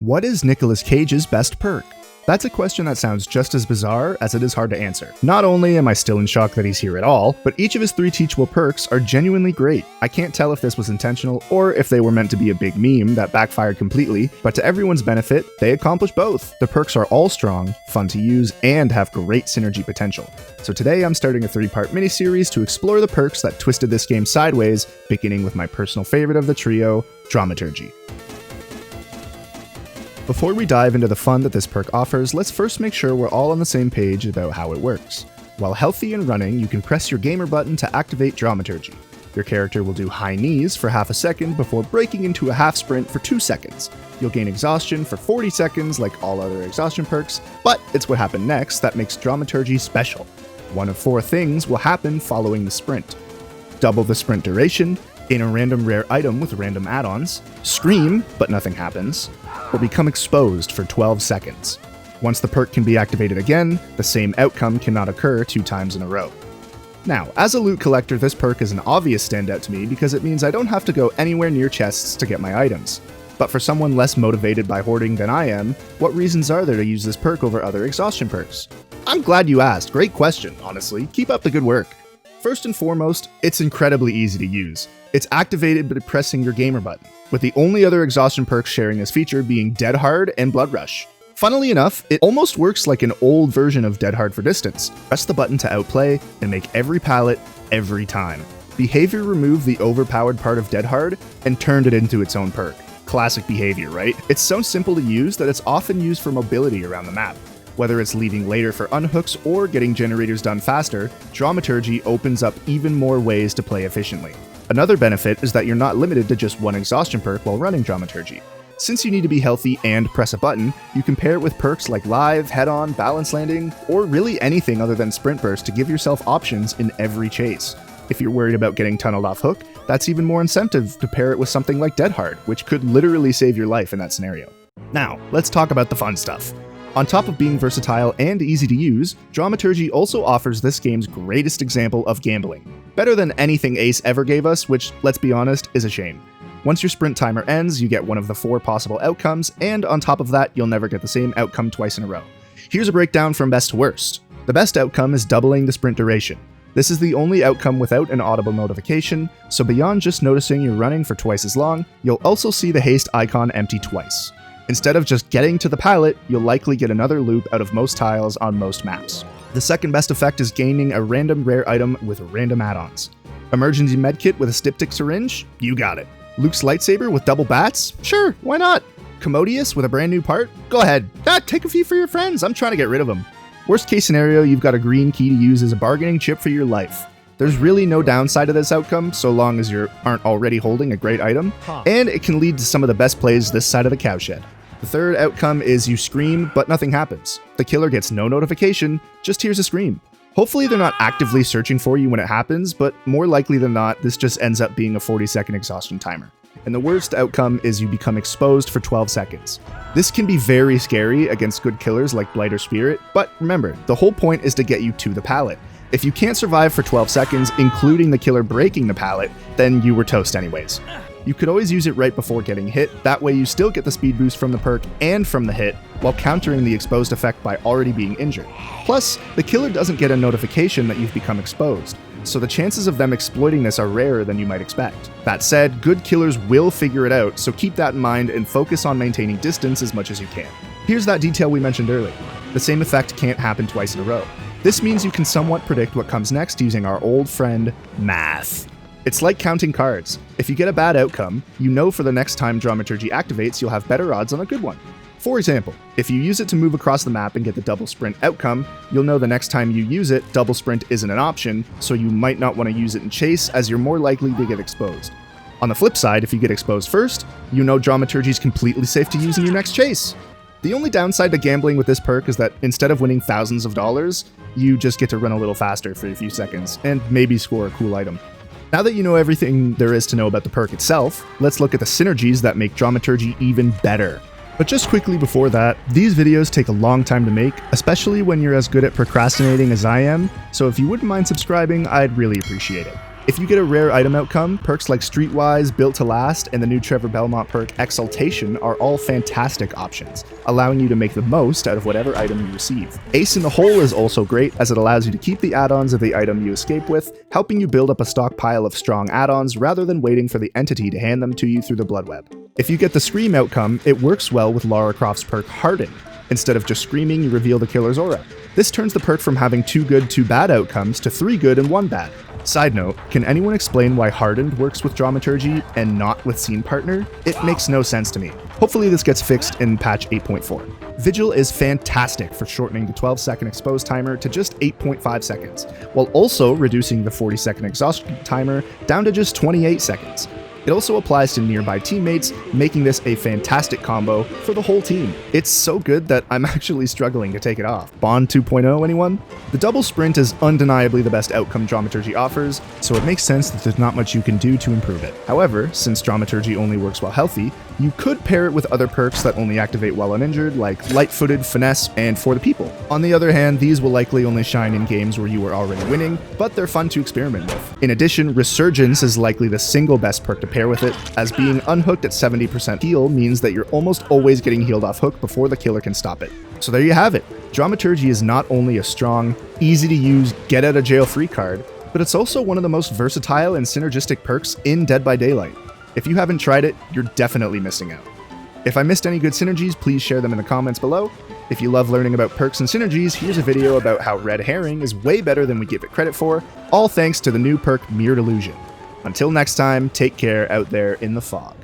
What is Nicolas Cage's best perk? That's a question that sounds just as bizarre as it is hard to answer. Not only am I still in shock that he's here at all, but each of his 3 teachable perks are genuinely great. I can't tell if this was intentional or if they were meant to be a big meme that backfired completely, but to everyone's benefit, they accomplish both. The perks are all strong, fun to use, and have great synergy potential. So today I'm starting a 3-part miniseries to explore the perks that twisted this game sideways, beginning with my personal favorite of the trio, Dramaturgy. Before we dive into the fun that this perk offers, let's first make sure we're all on the same page about how it works. While healthy and running, you can press your gamer button to activate Dramaturgy. Your character will do high knees for half a second before breaking into a half sprint for 2 seconds. You'll gain exhaustion for 40 seconds like all other exhaustion perks, but it's what happened next that makes Dramaturgy special. One of 4 things will happen following the sprint. Double the sprint duration, gain a random rare item with random add-ons, scream, but nothing happens, or become exposed for 12 seconds. Once the perk can be activated again, the same outcome cannot occur 2 times in a row. Now, as a loot collector, this perk is an obvious standout to me because it means I don't have to go anywhere near chests to get my items. But for someone less motivated by hoarding than I am, what reasons are there to use this perk over other exhaustion perks? I'm glad you asked. Great question, honestly. Keep up the good work. First and foremost, it's incredibly easy to use. It's activated by pressing your gamer button, with the only other exhaustion perks sharing this feature being Dead Hard and Blood Rush. Funnily enough, it almost works like an old version of Dead Hard for distance. Press the button to outplay and make every pallet every time. Behavior removed the overpowered part of Dead Hard and turned it into its own perk. Classic behavior, right? It's so simple to use that it's often used for mobility around the map. Whether it's leaving later for unhooks or getting generators done faster, Dramaturgy opens up even more ways to play efficiently. Another benefit is that you're not limited to just one exhaustion perk while running Dramaturgy. Since you need to be healthy and press a button, you can pair it with perks like Live, Head-On, Balance Landing, or really anything other than Sprint Burst to give yourself options in every chase. If you're worried about getting tunneled off hook, that's even more incentive to pair it with something like Dead Hard, which could literally save your life in that scenario. Now, let's talk about the fun stuff. On top of being versatile and easy to use, Dramaturgy also offers this game's greatest example of gambling. Better than anything Ace ever gave us, which, let's be honest, is a shame. Once your sprint timer ends, you get one of the 4 possible outcomes, and on top of that, you'll never get the same outcome twice in a row. Here's a breakdown from best to worst. The best outcome is doubling the sprint duration. This is the only outcome without an audible notification, so beyond just noticing you're running for twice as long, you'll also see the haste icon empty twice. Instead of just getting to the pallet, you'll likely get another loop out of most tiles on most maps. The second best effect is gaining a random rare item with random add-ons. Emergency medkit with a styptic syringe? You got it. Luke's lightsaber with double bats? Sure, why not? Commodious with a brand new part? Go ahead. Take a few for your friends, I'm trying to get rid of them. Worst case scenario, you've got a green key to use as a bargaining chip for your life. There's really no downside to this outcome, so long as you aren't already holding a great item, and it can lead to some of the best plays this side of the cowshed. The third outcome is you scream, but nothing happens. The killer gets no notification, just hears a scream. Hopefully they're not actively searching for you when it happens, but more likely than not, this just ends up being a 40-second exhaustion timer. And the worst outcome is you become exposed for 12 seconds. This can be very scary against good killers like Blight or Spirit, but remember, the whole point is to get you to the pallet. If you can't survive for 12 seconds, including the killer breaking the pallet, then you were toast anyways. You could always use it right before getting hit, that way you still get the speed boost from the perk and from the hit, while countering the exposed effect by already being injured. Plus, the killer doesn't get a notification that you've become exposed, so the chances of them exploiting this are rarer than you might expect. That said, good killers will figure it out, so keep that in mind and focus on maintaining distance as much as you can. Here's that detail we mentioned earlier. The same effect can't happen twice in a row. This means you can somewhat predict what comes next using our old friend, math. It's like counting cards. If you get a bad outcome, you know for the next time Dramaturgy activates, you'll have better odds on a good one. For example, if you use it to move across the map and get the double sprint outcome, you'll know the next time you use it, double sprint isn't an option, so you might not want to use it in chase as you're more likely to get exposed. On the flip side, if you get exposed first, you know Dramaturgy is completely safe to use in your next chase. The only downside to gambling with this perk is that instead of winning thousands of dollars, you just get to run a little faster for a few seconds and maybe score a cool item. Now that you know everything there is to know about the perk itself, let's look at the synergies that make Dramaturgy even better. But just quickly before that, these videos take a long time to make, especially when you're as good at procrastinating as I am, so if you wouldn't mind subscribing, I'd really appreciate it. If you get a rare item outcome, perks like Streetwise, Built to Last, and the new Trevor Belmont perk Exaltation are all fantastic options, allowing you to make the most out of whatever item you receive. Ace in the Hole is also great, as it allows you to keep the add-ons of the item you escape with, helping you build up a stockpile of strong add-ons rather than waiting for the entity to hand them to you through the Bloodweb. If you get the Scream outcome, it works well with Lara Croft's perk Harden. Instead of just screaming, you reveal the killer's aura. This turns the perk from having 2 good, 2 bad outcomes to 3 good and 1 bad. Side note, can anyone explain why Hardened works with Dramaturgy and not with Scene Partner? It makes no sense to me. Hopefully this gets fixed in patch 8.4. Vigil is fantastic for shortening the 12-second expose timer to just 8.5 seconds, while also reducing the 40-second exhaustion timer down to just 28 seconds. It also applies to nearby teammates, making this a fantastic combo for the whole team. It's so good that I'm actually struggling to take it off. Bond 2.0, anyone? The double sprint is undeniably the best outcome Dramaturgy offers, so it makes sense that there's not much you can do to improve it. However, since Dramaturgy only works while healthy, you could pair it with other perks that only activate while uninjured, like Light-Footed, Finesse, and For the People. On the other hand, these will likely only shine in games where you are already winning, but they're fun to experiment with. In addition, Resurgence is likely the single best perk to pair with it, as being unhooked at 70% heal means that you're almost always getting healed off hook before the killer can stop it. So there you have it. Dramaturgy is not only a strong, easy-to-use, get-out-of-jail-free card, but it's also one of the most versatile and synergistic perks in Dead by Daylight. If you haven't tried it, you're definitely missing out. If I missed any good synergies, please share them in the comments below. If you love learning about perks and synergies, here's a video about how Red Herring is way better than we give it credit for, all thanks to the new perk Mirrored Illusion. Until next time, take care out there in the fog.